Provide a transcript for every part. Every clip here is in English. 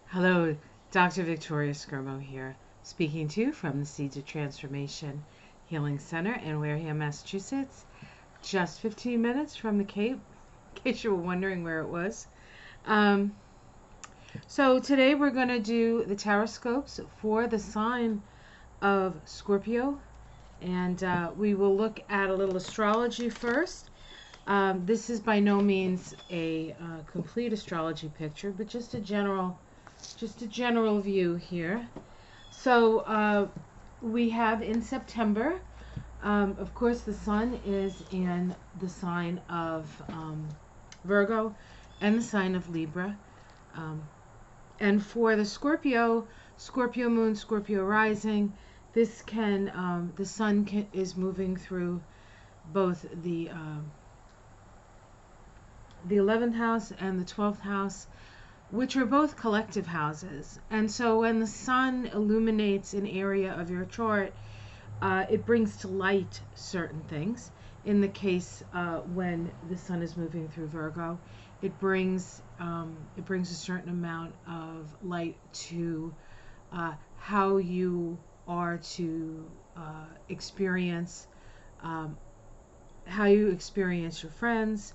Hello, Dr. Victoria Skirmo here, speaking to you from the Seeds of Transformation Healing Center in Wareham, Massachusetts. Just 15 minutes from the Cape, in case you were wondering where it was. So today we're going to do the tarot scopes for the sign of Scorpio, and we will look at a little astrology first. This is by no means a complete astrology picture, but just a general view here. So we have in September, of course, the sun is in the sign of Virgo and the sign of Libra. And for the Scorpio moon, Scorpio rising, this can, the sun is moving through both the 11th house and the 12th house, which are both collective houses. And so when the sun illuminates an area of your chart, it brings to light certain things. In the case when the sun is moving through Virgo, it brings a certain amount of light to how you are to experience your friends,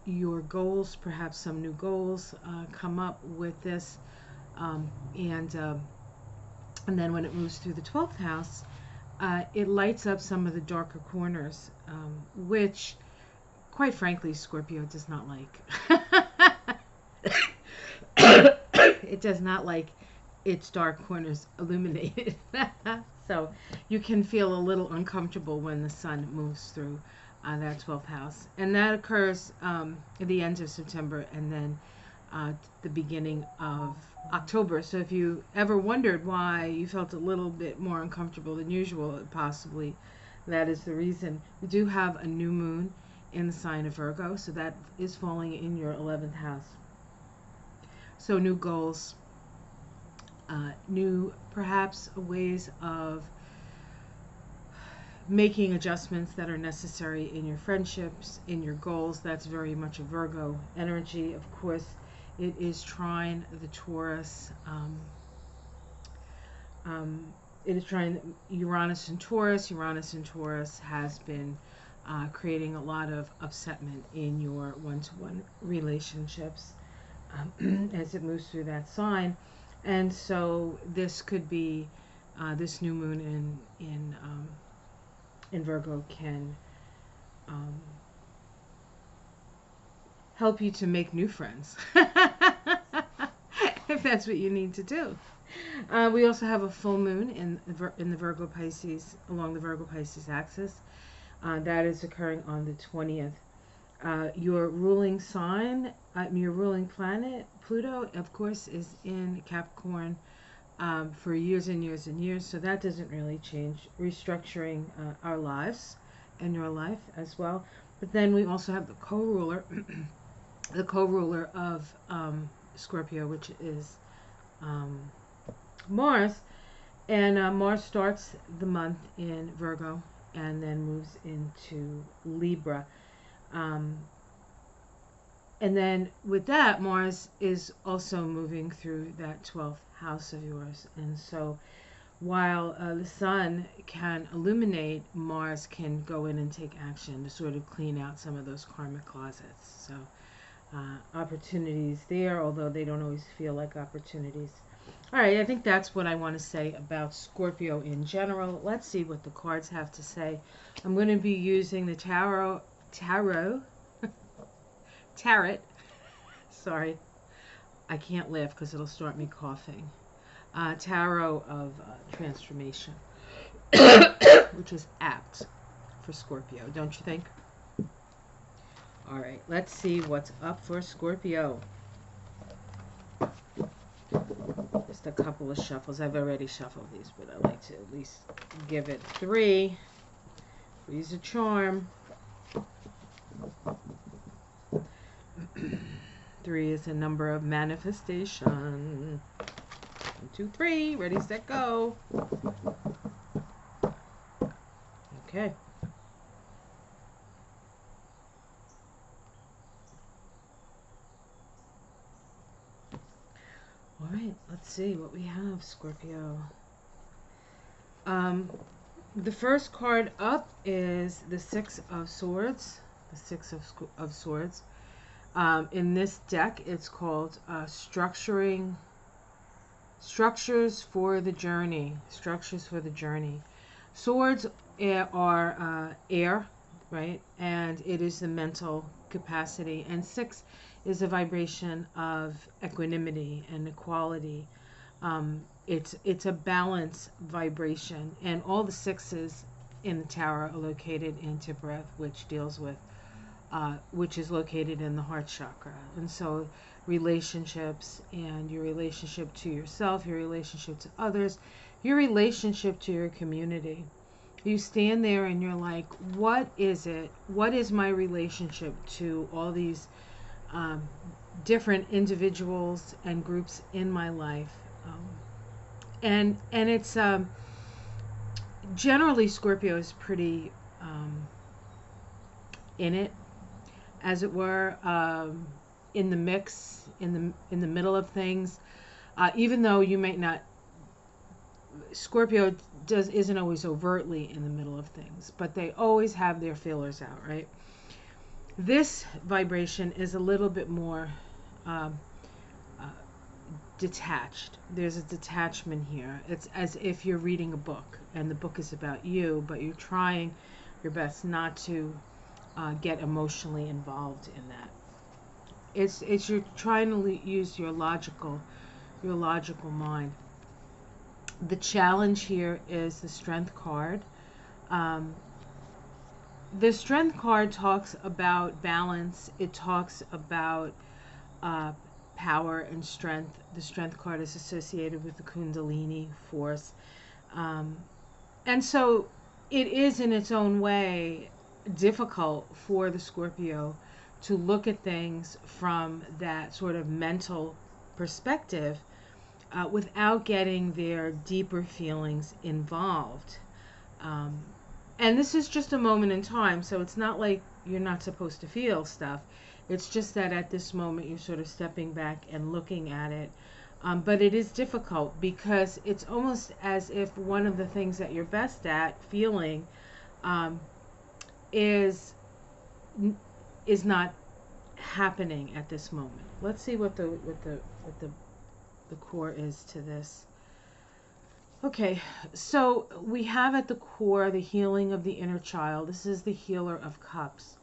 your goals. Perhaps some new goals come up with this, and then when it moves through the 12th house, it lights up some of the darker corners, which, quite frankly, Scorpio does not like. It does not like its dark corners illuminated. So you can feel a little uncomfortable when the sun moves through that 12th house. And that occurs at the end of September and then the beginning of October. So if you ever wondered why you felt a little bit more uncomfortable than usual, possibly that is the reason. We do have a new moon in the sign of Virgo, so that is falling in your 11th house. So new goals, new perhaps ways of making adjustments that are necessary in your friendships, in your goals. That's very much a Virgo energy. Of course, it is trine the Taurus. It is trine Uranus and Taurus. Uranus and Taurus has been creating a lot of upsetment in your one-to-one relationships as it moves through that sign. And so this could be this new moon in Virgo can help you to make new friends, if that's what you need to do. We also have a full moon in the Virgo Pisces, along the Virgo Pisces axis. That is occurring on the 20th. Your ruling sign, your ruling planet, Pluto, of course, is in Capricorn for years and years and years, so that doesn't really change, restructuring our lives and your life as well. But then we also have the co-ruler, the co-ruler of Scorpio, which is Mars, and Mars starts the month in Virgo and then moves into Libra. And then with that, Mars is also moving through that 12th house of yours. And so while the sun can illuminate, Mars can go in and take action to sort of clean out some of those karmic closets. So opportunities there, although they don't always feel like opportunities. All right, I think that's what I want to say about Scorpio in general. Let's see what the cards have to say. I'm going to be using the tarot. Sorry, I can't laugh because it'll start me coughing. Tarot of Transformation, which is apt for Scorpio, don't you think? All right, let's see what's up for Scorpio. Just a couple of shuffles. I've already shuffled these, but I like to at least give it three. Three's a charm. 3 is a number of manifestation. 1, 2, 3. Ready, set, go. Okay. All right, let's see what we have, Scorpio. The first card up is the Six of Swords. The Six of Swords. In this deck, it's called Structures for the Journey. Structures for the Journey. Swords are air, right? And it is the mental capacity. And six is a vibration of equanimity and equality. It's a balance vibration. And all the sixes in the tarot are located in Tibreth, which deals with which is located in the heart chakra. And so relationships and your relationship to yourself, your relationship to others, your relationship to your community. You stand there and you're like, what is it? What is my relationship to all these different individuals and groups in my life? And it's generally Scorpio is pretty in it, as it were, in the mix, in the middle of things, even though you may not. Scorpio isn't always overtly in the middle of things, but they always have their feelers out, right? This vibration is a little bit more detached. There's a detachment here. It's as if you're reading a book and the book is about you, but you're trying your best not to get emotionally involved in that. It's you're trying to use your logical mind. The challenge here is the Strength card. The Strength card talks about balance. It talks about power and strength. The Strength card is associated with the Kundalini force. And so it is in its own way difficult for the Scorpio to look at things from that sort of mental perspective without getting their deeper feelings involved. And this is just a moment in time, so it's not like you're not supposed to feel stuff. It's just that at this moment you're sort of stepping back and looking at it. But it is difficult because it's almost as if one of the things that you're best at feeling is not happening at this moment. Let's see what the core is to this. Okay, so we have at the core the healing of the inner child. This is the Healer of Cups.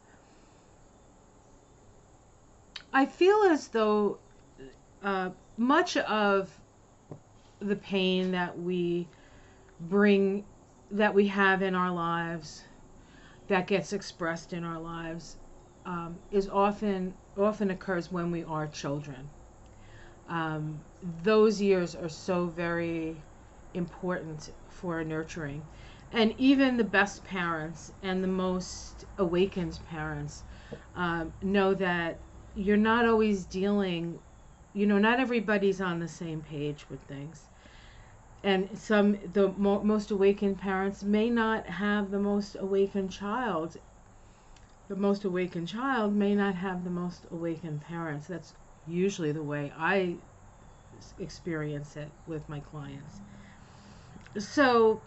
I feel as though much of the pain that we bring, that we have in our lives, that gets expressed in our lives, is often occurs when we are children. Those years are so very important for nurturing. And even the best parents and the most awakened parents know that you're not always dealing, not everybody's on the same page with things. And the most awakened parents may not have the most awakened child. The most awakened child may not have the most awakened parents. That's usually the way I experience it with my clients. So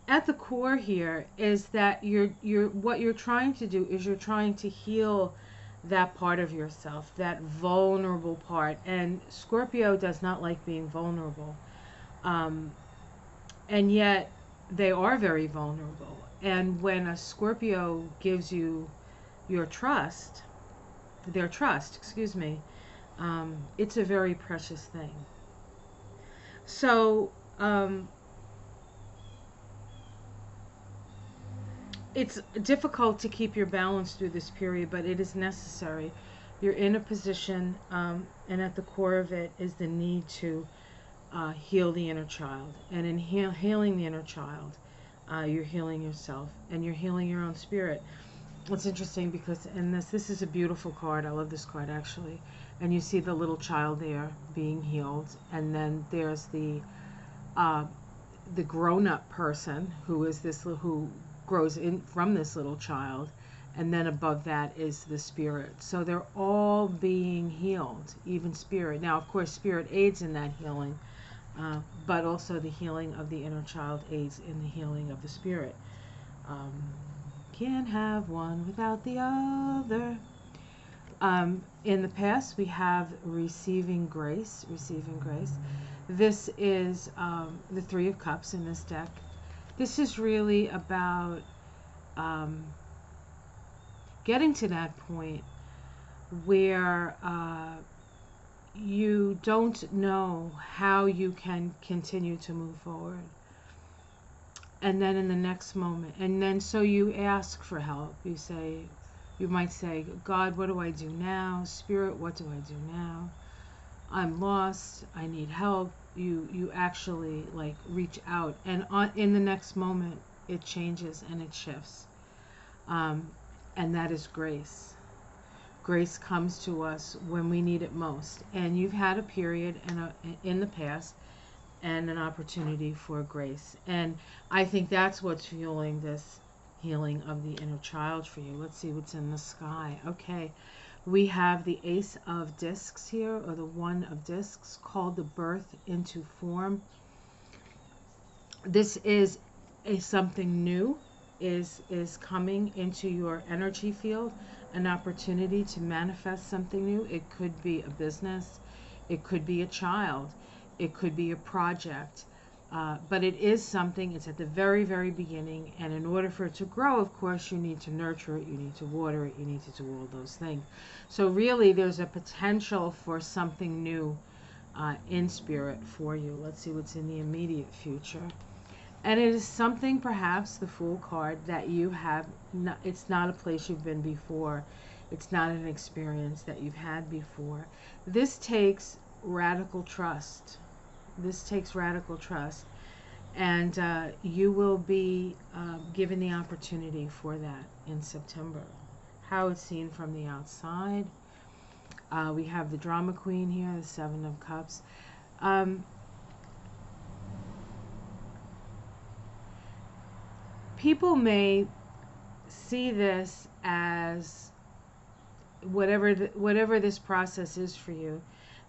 at the core here is that what you're trying to do is you're trying to heal that part of yourself, that vulnerable part. And Scorpio does not like being vulnerable. And yet they are very vulnerable. And when a Scorpio gives you their trust, it's a very precious thing. So it's difficult to keep your balance through this period, but it is necessary. You're in a position, and at the core of it is the need to heal the inner child. And in healing the inner child, you're healing yourself, and you're healing your own spirit. It's interesting because in this is a beautiful card. I love this card actually. And you see the little child there being healed, and then there's the grown-up person who is who grows in from this little child, and then above that is the spirit. So they're all being healed, even spirit. Now, of course, spirit aids in that healing, but also the healing of the inner child aids in the healing of the spirit. Can't have one without the other. In the past, we have receiving grace. This is the Three of Cups in this deck. This is really about getting to that point where you don't know how you can continue to move forward. And then in the next moment, and then so you ask for help. You might say, God, what do I do now? Spirit, what do I do now? I'm lost. I need help. You actually like reach out, and in the next moment, it changes and it shifts. And that is grace. Grace comes to us when we need it most. And you've had a period in the past and an opportunity for grace. And I think that's what's fueling this healing of the inner child for you. Let's see what's in the sky. Okay, we have the Ace of Discs here, or the One of Discs, called the birth into form. This is something new is coming into your energy field, an opportunity to manifest something new. It could be a business, it could be a child, it could be a project, but it is something. It's at the very, very beginning, and in order for it to grow, of course, you need to nurture it, you need to water it, you need to do all those things. So really, there's a potential for something new in spirit for you. Let's see what's in the immediate future. And it is something, perhaps, the Fool card, that you have not, it's not a place you've been before. It's not an experience that you've had before. This takes radical trust. This takes radical trust. And you will be given the opportunity for that in September. How it's seen from the outside. We have the Drama Queen here, the Seven of Cups. People may see this as whatever this process is for you.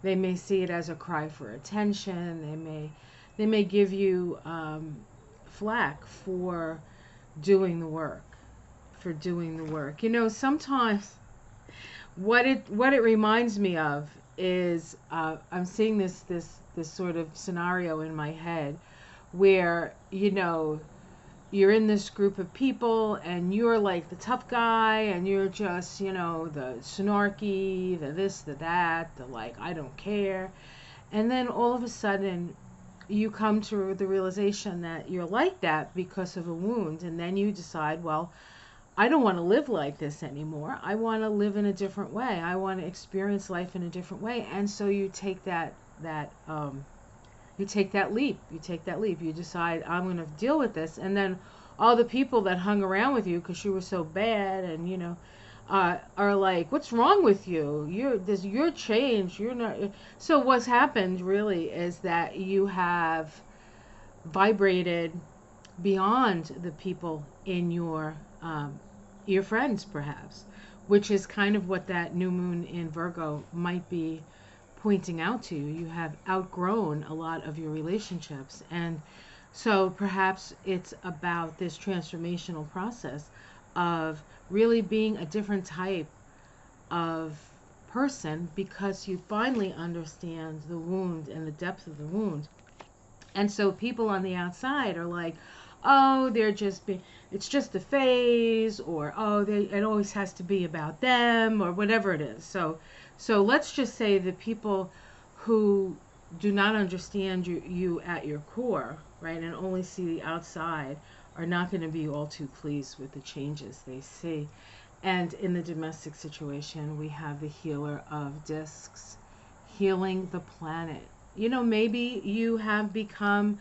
They may see it as a cry for attention. They may give you flack for doing the work. You know, sometimes what it reminds me of is I'm seeing this sort of scenario in my head where, you know, you're in this group of people and you're like the tough guy and you're just, you know, the snarky, the this, the that, the like, I don't care. And then all of a sudden you come to the realization that you're like that because of a wound. And then you decide, well, I don't want to live like this anymore. I want to live in a different way. I want to experience life in a different way. And so you take that leap. You decide, I'm going to deal with this. And then all the people that hung around with you because you were so bad and, you know, are like, what's wrong with you? You're changed. You're not. So what's happened really is that you have vibrated beyond the people in your friends, perhaps, which is kind of what that new moon in Virgo might be pointing out to you. You have outgrown a lot of your relationships, and so perhaps it's about this transformational process of really being a different type of person because you finally understand the wound and the depth of the wound. And so people on the outside are like, oh, it's just a phase, or oh, it always has to be about them, or whatever it is. So let's just say the people who do not understand you at your core, right, and only see the outside, are not going to be all too pleased with the changes they see. And in the domestic situation, we have the Healer of Discs, healing the planet. You know, maybe you have become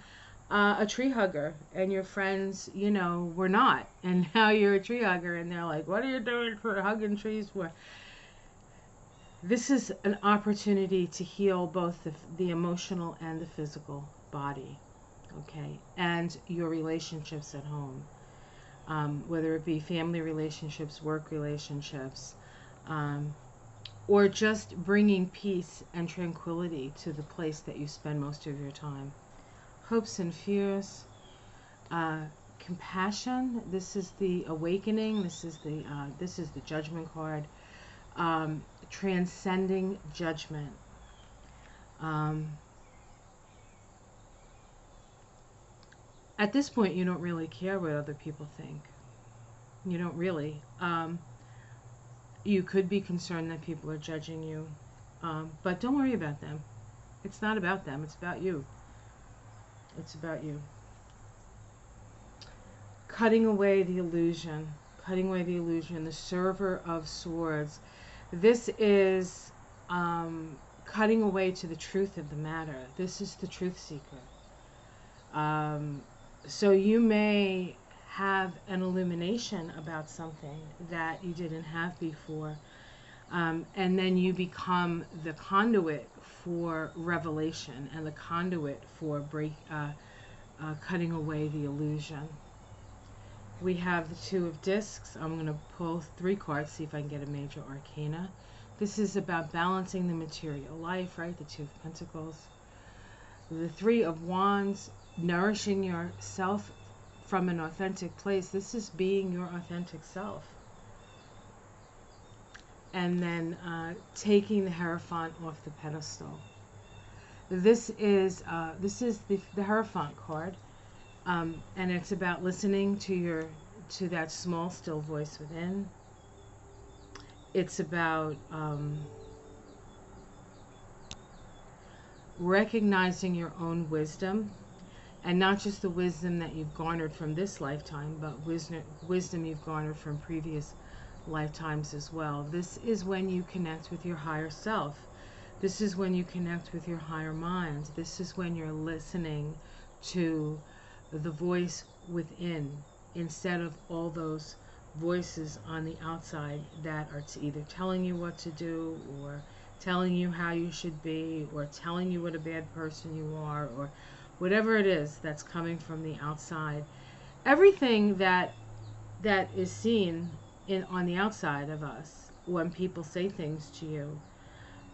a tree hugger and your friends, you know, were not. And now you're a tree hugger and they're like, what are you doing for hugging trees for? This is an opportunity to heal both the emotional and the physical body, okay, and your relationships at home. whether it be family relationships, work relationships, or just bringing peace and tranquility to the place that you spend most of your time. Hopes and fears, compassion. This is the awakening. This is the judgment card. Transcending judgment. At this point, you don't really care what other people think. You don't really. You could be concerned that people are judging you, but don't worry about them. It's not about them. It's about you. It's about you. Cutting away the illusion. Cutting away the illusion. The Server of Swords. This is cutting away to the truth of the matter. This is the truth seeker. So you may have an illumination about something that you didn't have before, and then you become the conduit for revelation and the conduit for cutting away the illusion. We have the Two of Discs. I'm going to pull 3 cards, see if I can get a major arcana. This is about balancing the material life, right? The Two of Pentacles. The Three of Wands, nourishing yourself from an authentic place. This is being your authentic self. And then taking the Hierophant off the pedestal. This is the Hierophant card, and it's about listening to that small, still voice within. It's about recognizing your own wisdom, and not just the wisdom that you've garnered from this lifetime, but wisdom you've garnered from previous lifetimes as well. This is when you connect with your higher self. This is when you connect with your higher mind. This is when you're listening to the voice within, instead of all those voices on the outside that are either telling you what to do, or telling you how you should be, or telling you what a bad person you are, or whatever it is that's coming from the outside. Everything that is seen on the outside of us, when people say things to you,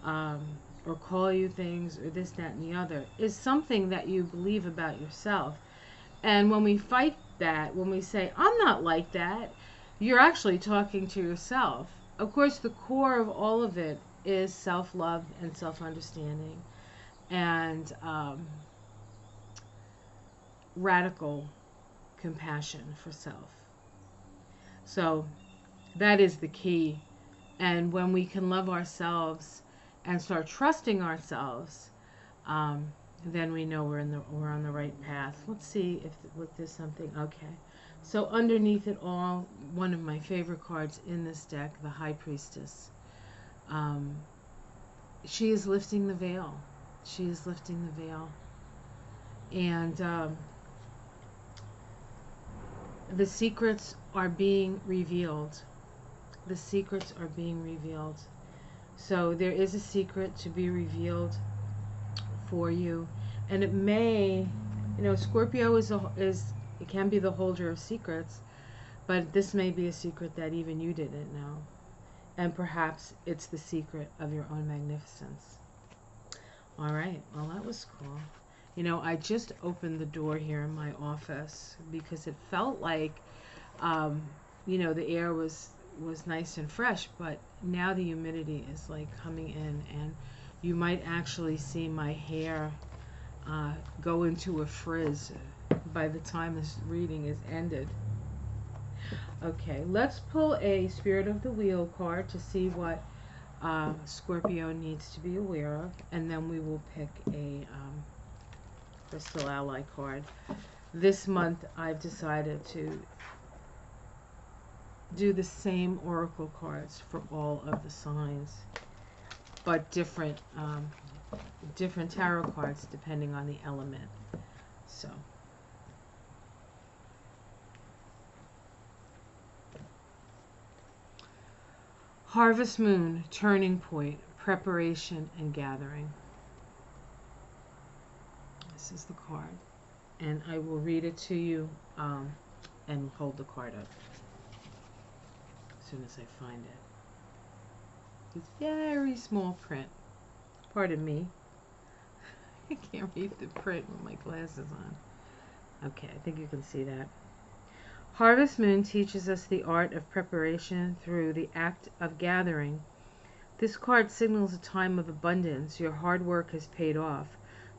or call you things, or this, that, and the other, is something that you believe about yourself. And when we fight that, when we say, I'm not like that, you're actually talking to yourself. Of course, the core of all of it is self-love and self-understanding, and radical compassion for self. So that is the key. And when we can love ourselves and start trusting ourselves, then we know we're on the right path. Let's see if there's something. Okay. So underneath it all, one of my favorite cards in this deck, the High Priestess. She is lifting the veil. She is lifting the veil. And the secrets are being revealed. The secrets are being revealed. So there is a secret to be revealed for you. And it may, Scorpio it can be the holder of secrets, but this may be a secret that even you didn't know. And perhaps it's the secret of your own magnificence. All right, well, that was cool. I just opened the door here in my office because it felt like, the air was nice and fresh, but now the humidity is like coming in, and you might actually see my hair go into a frizz by the time this reading is ended. Okay, let's pull a Spirit of the Wheel card to see what Scorpio needs to be aware of, and then we will pick a Crystal Ally card. This month I've decided to do the same oracle cards for all of the signs, but different tarot cards depending on the element. So Harvest Moon, turning point, preparation and gathering. This is the card, and I will read it to you and hold the card up as soon as I find it. It's very small print. Pardon me. I can't read the print with my glasses on. Okay, I think you can see that. Harvest Moon teaches us the art of preparation through the act of gathering. This card signals a time of abundance. Your hard work has paid off.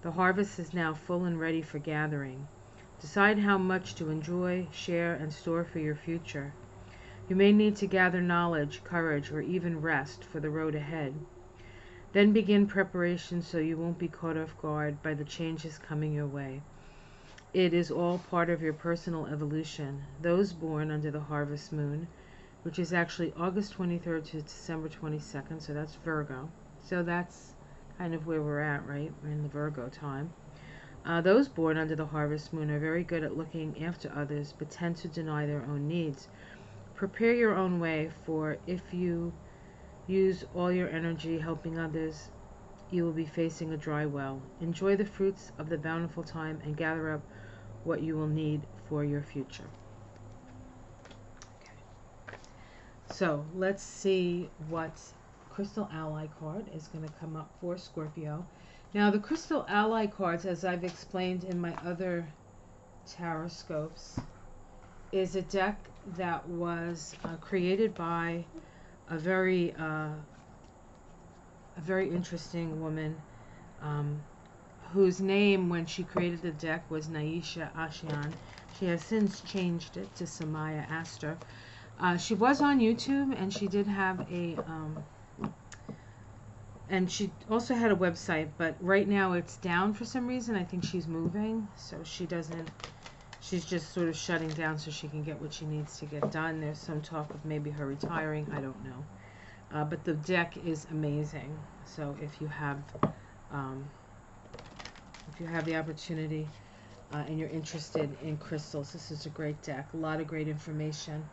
The harvest is now full and ready for gathering. Decide how much to enjoy, share, and store for your future. You may need to gather knowledge, courage, or even rest for the road ahead. Then begin preparation so you won't be caught off guard by the changes coming your way. It is all part of your personal evolution. Those born under the harvest moon, which is actually August 23rd to December 22nd, so that's Virgo. So that's kind of where we're at, right? We're in the Virgo time. Those born under the harvest moon are very good at looking after others, but tend to deny their own needs. Prepare your own way, for if you use all your energy helping others, you will be facing a dry well. Enjoy the fruits of the bountiful time and gather up what you will need for your future. Okay. So let's see what Crystal Ally card is going to come up for Scorpio. Now the Crystal Ally cards, as I've explained in my other tarot scopes, is a deck that was created by a very interesting woman whose name when she created the deck was Naisha Ashian. She has since changed it to Samaya Aster. She was on YouTube, and she did have a and she also had a website, but right now it's down for some reason. I think she's moving, so she's just sort of shutting down so she can get what she needs to get done. There's some talk of maybe her retiring, I don't know. But the deck is amazing. So if you have the opportunity and you're interested in crystals, this is a great deck. A lot of great information.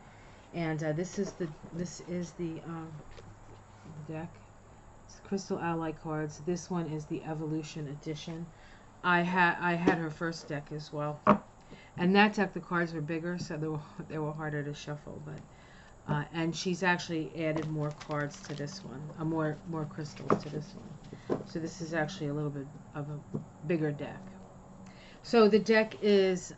And this is the deck. It's Crystal Ally cards. This one is the Evolution Edition. I had her first deck as well. And that deck, the cards were bigger, so they were harder to shuffle. But and she's actually added more cards to this one, more crystals to this one. So this is actually a little bit of a bigger deck. So the deck is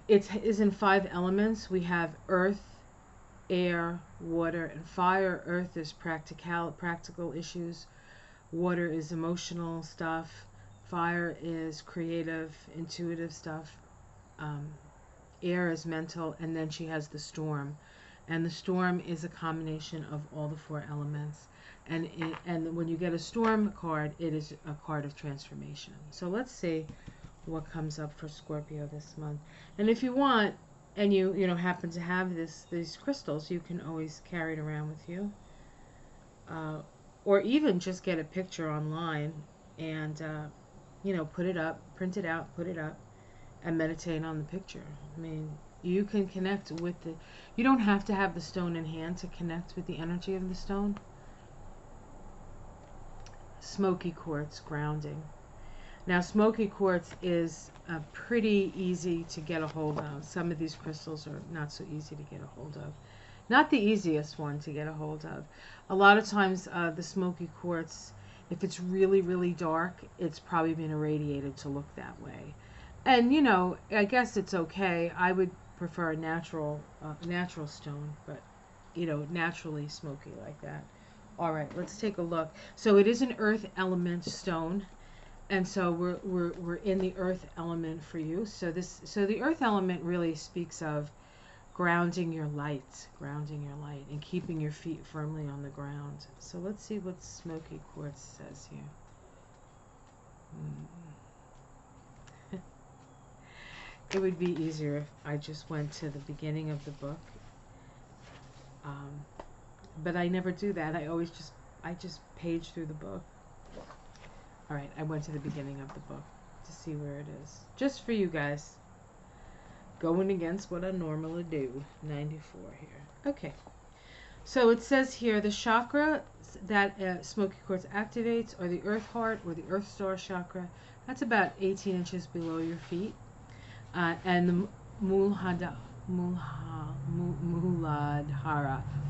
it is in 5 elements. We have earth, air, water, and fire. Earth is practical issues. Water is emotional stuff. Fire is creative, intuitive stuff. Air is mental, and then she has the storm, and the storm is a combination of all the 4 elements. And when you get a storm card, it is a card of transformation. So let's see what comes up for Scorpio this month. And if you want, and you happen to have these crystals, you can always carry it around with you, or even just get a picture online and put it up, print it out, put it up, and meditate on the picture. I mean, you can connect with you don't have to have the stone in hand to connect with the energy of the stone. Smoky quartz grounding. Now, smoky quartz is pretty easy to get a hold of. Some of these crystals are not so easy to get a hold of. Not the easiest one to get a hold of. A lot of times, the smoky quartz, if it's really, really dark, it's probably been irradiated to look that way. And, I guess it's okay. I would prefer a natural stone, but, naturally smoky like that. All right, let's take a look. So it is an earth element stone, and so we're in the earth element for you. So the earth element really speaks of grounding your light, and keeping your feet firmly on the ground. So let's see what smoky quartz says here. It would be easier if I just went to the beginning of the book, but I never do that. I just page through the book. All right, I went to the beginning of the book to see where it is, just for you guys. Going against what I normally do. 94 here. Okay. So it says here the chakra that smoky quartz activates are the earth heart or the earth star chakra. That's about 18 inches below your feet. and the Muladhara,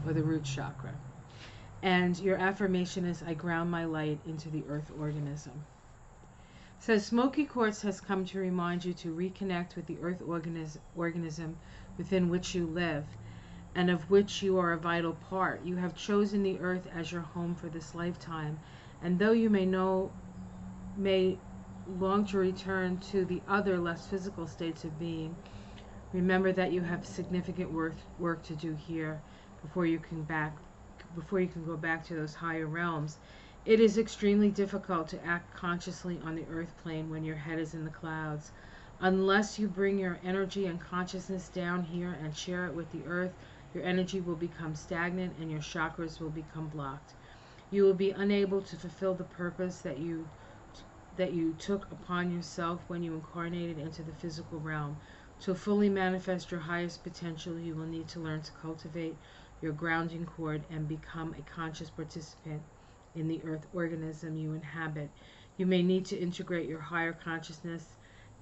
or the root chakra. And your affirmation is, I ground my light into the earth organism. It says, smoky quartz has come to remind you to reconnect with the earth organism within which you live, and of which you are a vital part. You have chosen the earth as your home for this lifetime, and though you may long to return to the other, less physical states of being, remember that you have significant work to do here before you can go back to those higher realms. It is extremely difficult to act consciously on the earth plane when your head is in the clouds. Unless you bring your energy and consciousness down here and share it with the earth, your energy will become stagnant and your chakras will become blocked. You will be unable to fulfill the purpose that you took upon yourself when you incarnated into the physical realm. To fully manifest your highest potential, you will need to learn to cultivate your grounding cord and become a conscious participant in the earth organism you inhabit. You may need to integrate your higher consciousness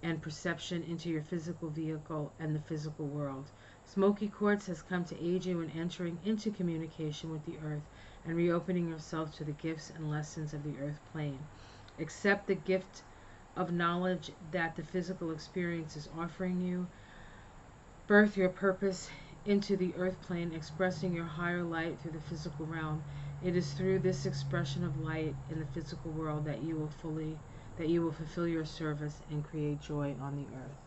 and perception into your physical vehicle and the physical world. Smoky quartz has come to aid you in entering into communication with the earth and reopening yourself to the gifts and lessons of the earth plane. Accept the gift of knowledge that the physical experience is offering you. Birth your purpose into the earth plane, expressing your higher light through the physical realm. It is through this expression of light in the physical world that you will fulfill your service and create joy on the earth.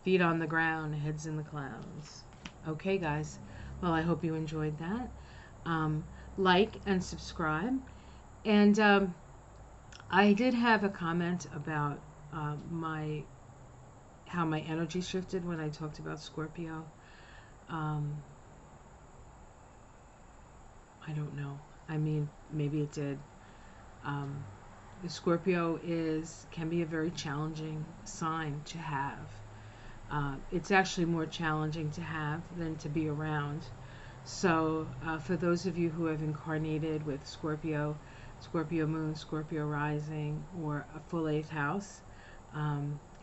Feet on the ground, heads in the clouds. Okay, guys. Well, I hope you enjoyed that. Like and subscribe. And I did have a comment about how my energy shifted when I talked about Scorpio. I don't know. I mean, maybe it did. The Scorpio can be a very challenging sign to have. It's actually more challenging to have than to be around. So for those of you who have incarnated with Scorpio, Scorpio moon, Scorpio rising, or a full 8th house,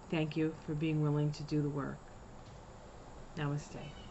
thank you for being willing to do the work. Namaste.